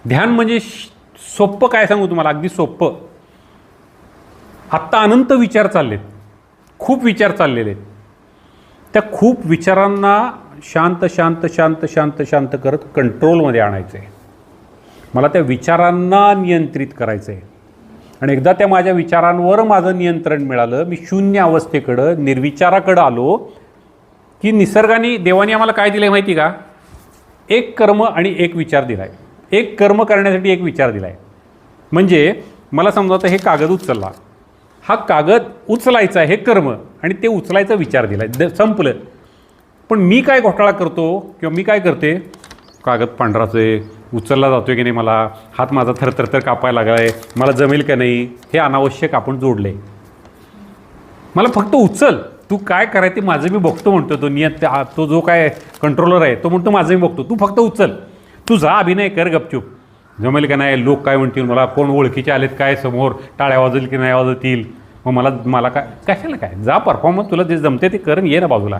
ध्यान म्हणजे सोपं काय सांगू तुम्हाला, अगदी सोपं. आत्ता अनंत विचार चाललेत, खूप विचार चाललेले आहेत. त्या खूप विचारांना शांत शांत शांत शांत शांत करत कंट्रोलमध्ये आणायचं आहे. मला त्या विचारांना नियंत्रित करायचं आहे. आणि एकदा त्या माझ्या विचारांवर माझं नियंत्रण मिळालं, मी शून्य अवस्थेकडं, निर्विचाराकडं आलो, की निसर्गाने, देवाने आम्हाला काय दिलं आहे माहिती का? एक कर्म आणि एक विचार दिला आहे. एक कर्म करण्यासाठी एक विचार दिला आहे. म्हणजे मला समजा आता हे कागद उचलला, हा कागद उचलायचा आहे हे कर्म, आणि ते उचलायचा विचार दिला आहे, संपलं. पण मी काय घोटाळा करतो किंवा मी काय करते, कागद पांढराच आहे, उचलला जातो की नाही, मला हात माझा थरथरथर कापायला लागला आहे, मला जमेल का नाही, हे अनावश्यक आपण जोडले. मला फक्त उचल, तू काय कराय ते माझं मी बघतो म्हणतो. तो जो काय कंट्रोलर आहे तो म्हणतो माझं मी बघतो, तू फक्त उचल, तू जा अभिनय कर गपचूप. जमेल का नाही, लोक काय म्हणतील, मला कोण ओळखीचे आलेत काय समोर, टाळ्या वाजतील की नाही वाजतील, मग मला काय कशाला काय, जा परफॉर्मन्स तुला जे जमते ते कर, ये ना बाजूला.